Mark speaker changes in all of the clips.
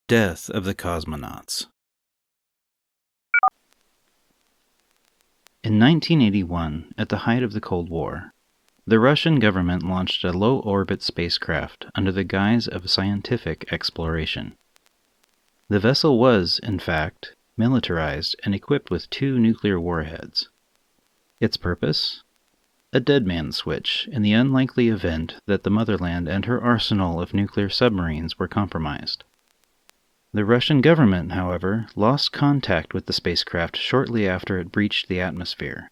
Speaker 1: Death of the Cosmonauts. In 1981, at the height of the Cold War, the Russian government launched a low-orbit spacecraft under the guise of scientific exploration. The vessel was, in fact, militarized and equipped with 2 nuclear warheads. Its purpose? A dead man's switch in the unlikely event that the motherland and her arsenal of nuclear submarines were compromised. The Russian government, however, lost contact with the spacecraft shortly after it breached the atmosphere.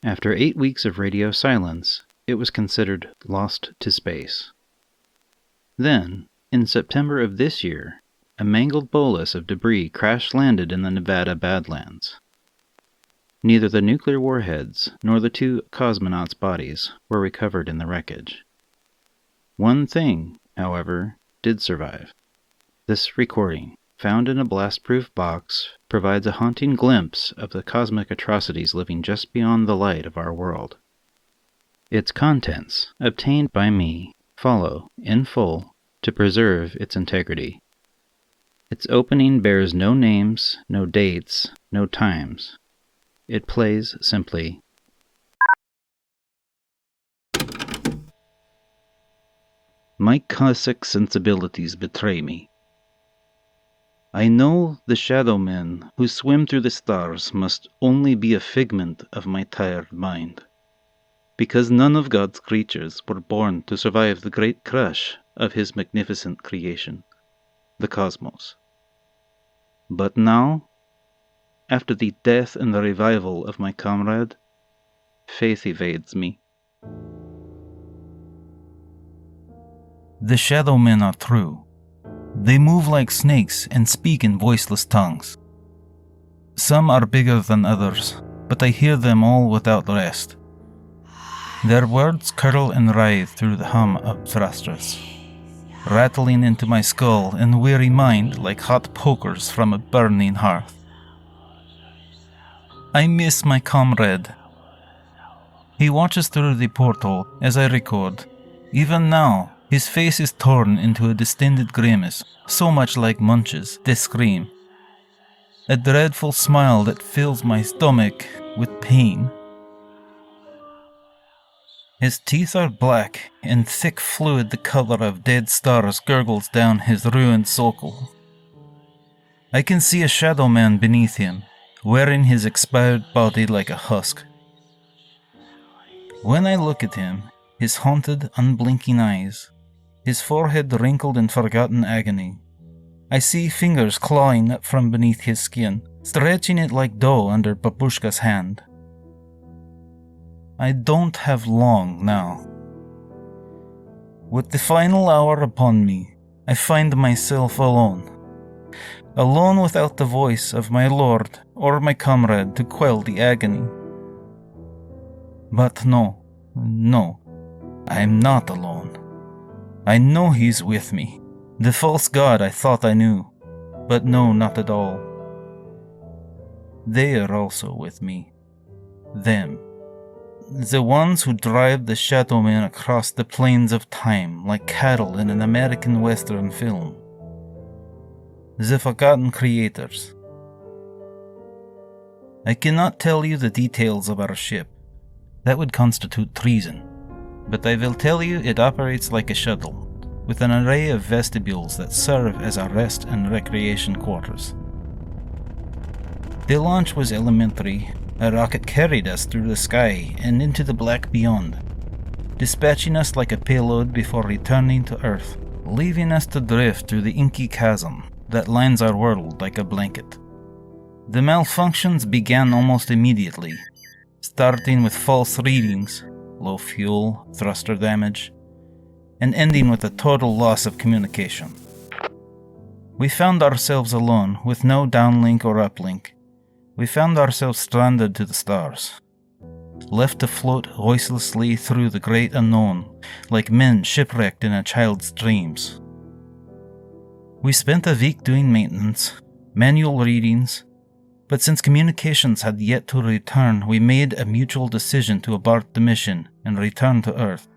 Speaker 1: After 8 weeks of radio silence, it was considered lost to space. Then, in September of this year, a mangled bolus of debris crash-landed in the Nevada Badlands. Neither the nuclear warheads nor the 2 cosmonauts' bodies were recovered in the wreckage. One thing, however, did survive. This recording, found in a blast-proof box, provides a haunting glimpse of the cosmic atrocities living just beyond the light of our world. Its contents, obtained by me, follow, in full, to preserve its integrity. Its opening bears no names, no dates, no times. It plays simply, "My Cossack sensibilities betray me. I know the shadow men who swim through the stars must only be a figment of my tired mind, because none of God's creatures were born to survive the great crash of his magnificent creation, the cosmos. But now, after the death and the revival of my comrade, faith evades me."
Speaker 2: The shadow men are true. They move like snakes and speak in voiceless tongues. Some are bigger than others, but I hear them all without rest. Their words curl and writhe through the hum of thrusters, rattling into my skull and weary mind like hot pokers from a burning hearth. I miss my comrade. He watches through the porthole as I record. Even now, his face is torn into a distended grimace, so much like Munch's, they scream. A dreadful smile that fills my stomach with pain. His teeth are black, and thick fluid the color of dead stars gurgles down his ruined sulcle. I can see a shadow man beneath him, wearing his expired body like a husk. When I look at him, his haunted, unblinking eyes, his forehead wrinkled in forgotten agony, I see fingers clawing up from beneath his skin, stretching it like dough under Babushka's hand. I don't have long now. With the final hour upon me, I find myself alone. Alone without the voice of my lord or my comrade to quell the agony. But no, I am not alone. I know he's with me, the false god I thought I knew, but no, not at all. They are also with me. Them. The ones who drive the shadow men across the plains of time like cattle in an American Western film. The forgotten creators. I cannot tell you the details of our ship. That would constitute treason. But I will tell you it operates like a shuttle, with an array of vestibules that serve as our rest and recreation quarters. The launch was elementary. A rocket carried us through the sky and into the black beyond, dispatching us like a payload before returning to Earth, leaving us to drift through the inky chasm that lines our world like a blanket. The malfunctions began almost immediately, starting with false readings, low fuel, thruster damage, and ending with a total loss of communication. We found ourselves alone, with no downlink or uplink. We found ourselves stranded to the stars, left to float voicelessly through the great unknown, like men shipwrecked in a child's dreams. We spent a week doing maintenance, manual readings, but since communications had yet to return, we made a mutual decision to abort the mission and return to Earth.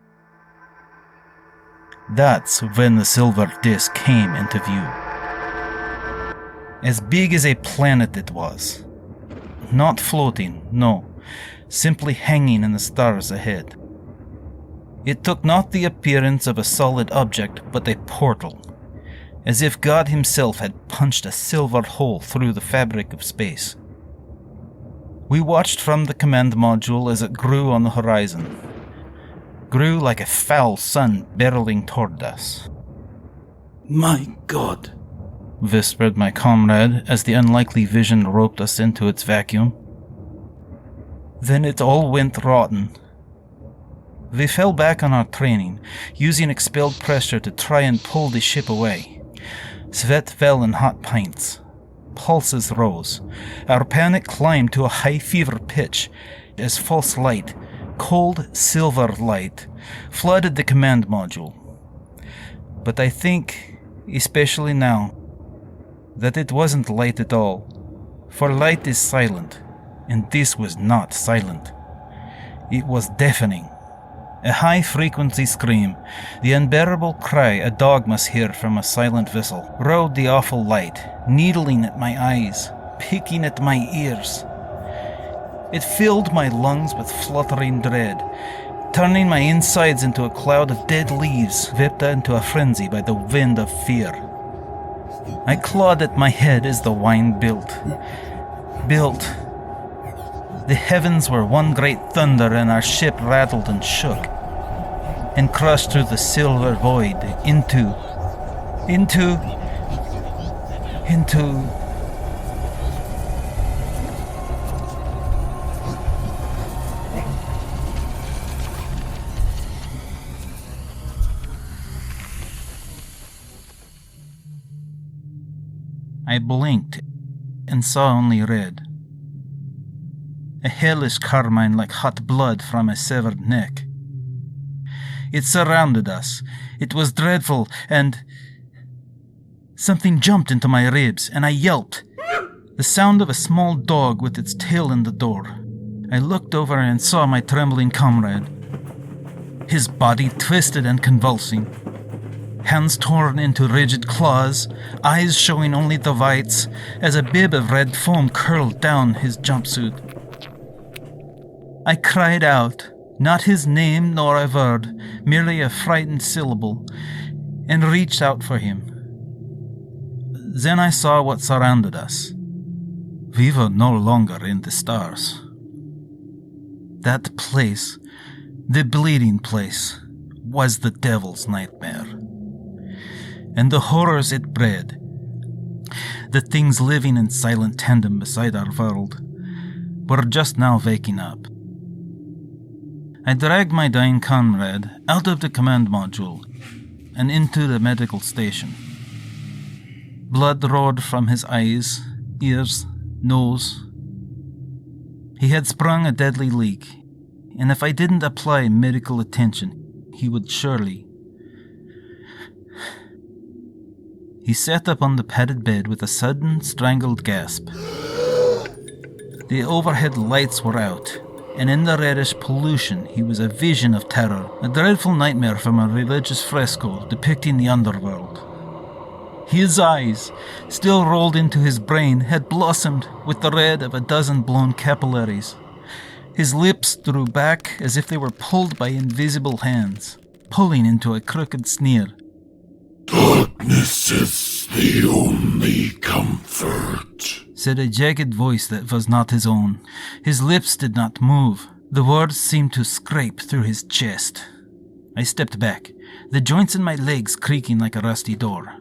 Speaker 2: That's when the silver disc came into view. As big as a planet it was. Not floating, no. Simply hanging in the stars ahead. It took not the appearance of a solid object, but a portal, as if God himself had punched a silver hole through the fabric of space. We watched from the command module as it grew on the horizon. Grew like a foul sun barreling toward us.
Speaker 3: My God,
Speaker 2: whispered my comrade as the unlikely vision roped us into its vacuum. Then it all went rotten. We fell back on our training, using expelled pressure to try and pull the ship away. Sweat fell in hot pints. Pulses rose. Our panic climbed to a high fever pitch as false light, cold silver light, flooded the command module. But I think, especially now, that it wasn't light at all, for light is silent, and this was not silent. It was deafening. A high-frequency scream, the unbearable cry a dog must hear from a silent vessel, rode the awful light, needling at my eyes, picking at my ears. It filled my lungs with fluttering dread, turning my insides into a cloud of dead leaves whipped into a frenzy by the wind of fear. I clawed at my head as the wind built. The heavens were one great thunder, and our ship rattled and shook, and crushed through the silver void into... I blinked and saw only red. A hellish carmine like hot blood from a severed neck. It surrounded us. It was dreadful, and... something jumped into my ribs, and I yelped. The sound of a small dog with its tail in the door. I looked over and saw my trembling comrade. His body twisted and convulsing. Hands torn into rigid claws, eyes showing only the whites, as a bib of red foam curled down his jumpsuit. I cried out, not his name nor a word, merely a frightened syllable, and reached out for him. Then I saw what surrounded us. We were no longer in the stars. That place, the bleeding place, was the devil's nightmare. And the horrors it bred, the things living in silent tandem beside our world, were just now waking up. I dragged my dying comrade out of the command module and into the medical station. Blood roared from his eyes, ears, nose. He had sprung a deadly leak, and if I didn't apply medical attention, he would surely... He sat up on the padded bed with a sudden, strangled gasp. The overhead lights were out, and in the reddish pollution he was a vision of terror, a dreadful nightmare from a religious fresco depicting the underworld. His eyes, still rolled into his brain, had blossomed with the red of a dozen blown capillaries. His lips drew back as if they were pulled by invisible hands, pulling into a crooked sneer.
Speaker 3: Darkness is the only comfort,
Speaker 2: said a jagged voice that was not his own. His lips did not move. The words seemed to scrape through his chest. I stepped back, the joints in my legs creaking like a rusty door.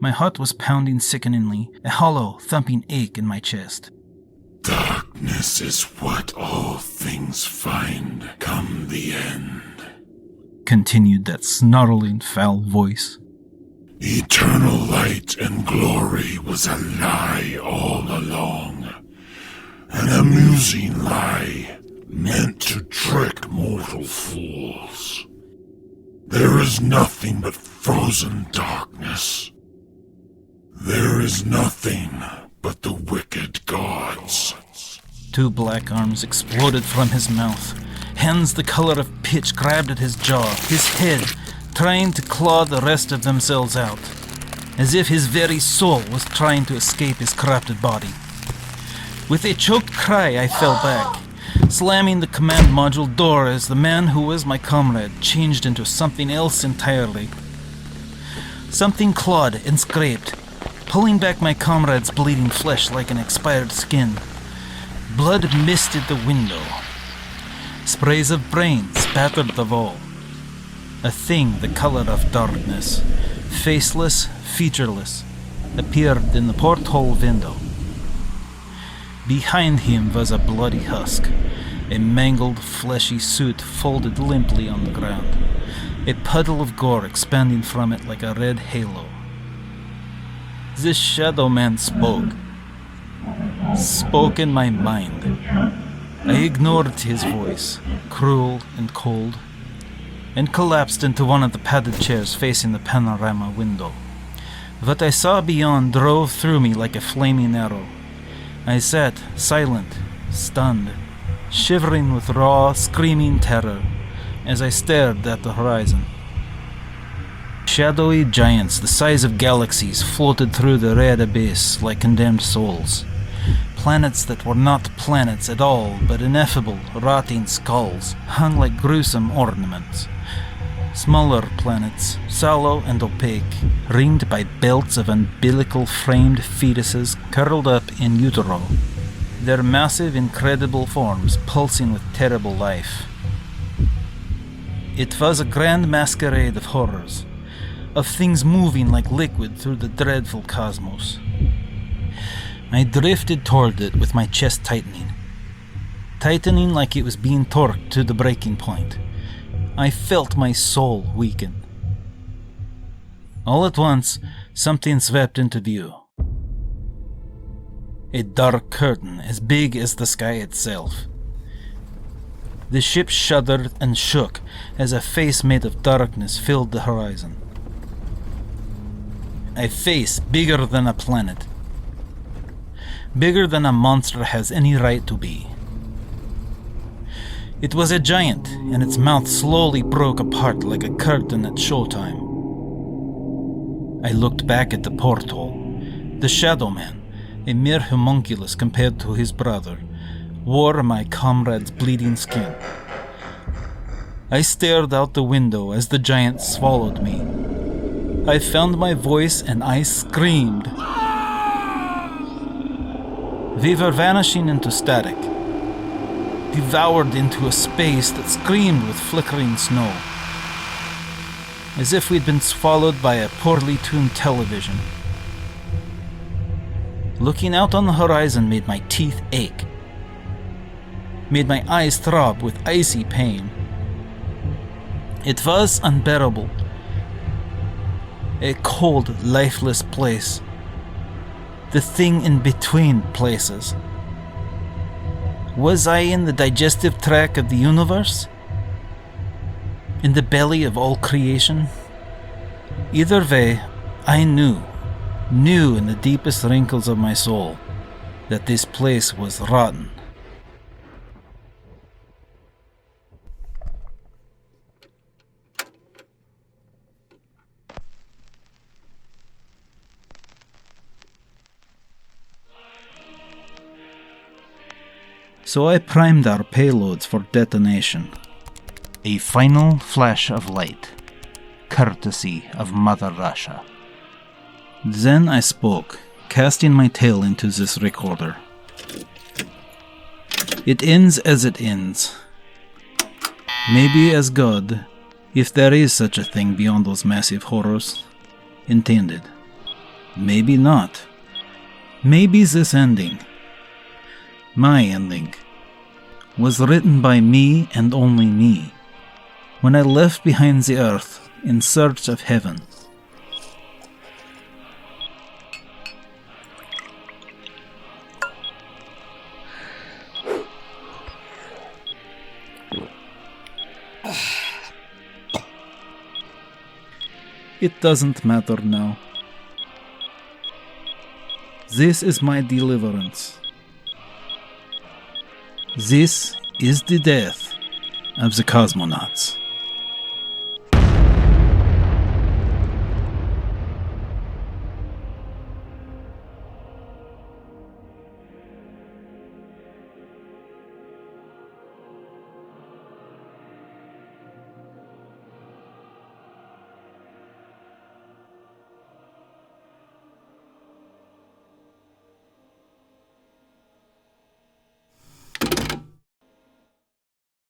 Speaker 2: My heart was pounding sickeningly, a hollow, thumping ache in my chest.
Speaker 3: Darkness is what all things find come the end,
Speaker 2: continued that snarling, foul voice.
Speaker 3: Eternal light and glory was a lie all along. An amusing lie meant to trick mortal fools. There is nothing but frozen darkness. There is nothing but the wicked gods.
Speaker 2: Two black arms exploded from his mouth. Hands the color of pitch grabbed at his jaw, his head, trying to claw the rest of themselves out. as if his very soul was trying to escape his corrupted body. With a choked cry, I fell back, slamming the command module door as the man who was my comrade changed into something else entirely. Something clawed and scraped, pulling back my comrade's bleeding flesh like an expired skin. Blood misted the window. Sprays of brain spattered the wall. A thing the color of darkness, faceless, featureless, appeared in the porthole window. Behind him was a bloody husk, a mangled, fleshy suit folded limply on the ground, a puddle of gore expanding from it like a red halo. This shadow man spoke in my mind. I ignored his voice, cruel and cold, and collapsed into one of the padded chairs facing the panorama window. What I saw beyond drove through me like a flaming arrow. I sat, silent, stunned, shivering with raw, screaming terror as I stared at the horizon. Shadowy giants the size of galaxies floated through the red abyss like condemned souls. Planets that were not planets at all, but ineffable, rotting skulls, hung like gruesome ornaments. Smaller planets, sallow and opaque, ringed by belts of umbilical-framed fetuses curled up in utero, their massive, incredible forms pulsing with terrible life. It was a grand masquerade of horrors, of things moving like liquid through the dreadful cosmos. I drifted toward it with my chest tightening like it was being torqued to the breaking point. I felt my soul weaken. All at once, something swept into view. A dark curtain as big as the sky itself. The ship shuddered and shook as a face made of darkness filled the horizon. A face bigger than a planet. Bigger than a monster has any right to be. It was a giant, and its mouth slowly broke apart like a curtain at showtime. I looked back at the porthole. The Shadow Man, a mere homunculus compared to his brother, wore my comrade's bleeding skin. I stared out the window as the giant swallowed me. I found my voice and I screamed. We were vanishing into static, devoured into a space that screamed with flickering snow, as if we'd been swallowed by a poorly tuned television. Looking out on the horizon made my teeth ache, made my eyes throb with icy pain. It was unbearable. A cold, lifeless place. The thing in between places. Was I in the digestive tract of the universe? In the belly of all creation? Either way, I knew in the deepest wrinkles of my soul, that this place was rotten. So I primed our payloads for detonation. A final flash of light, courtesy of Mother Russia. Then I spoke, casting my tale into this recorder. It ends as it ends. Maybe as God, if there is such a thing beyond those massive horrors, intended. Maybe not. Maybe this ending, my ending, was written by me and only me, when I left behind the earth in search of heaven. It doesn't matter now. This is my deliverance. This is the death of the Cosmonauts.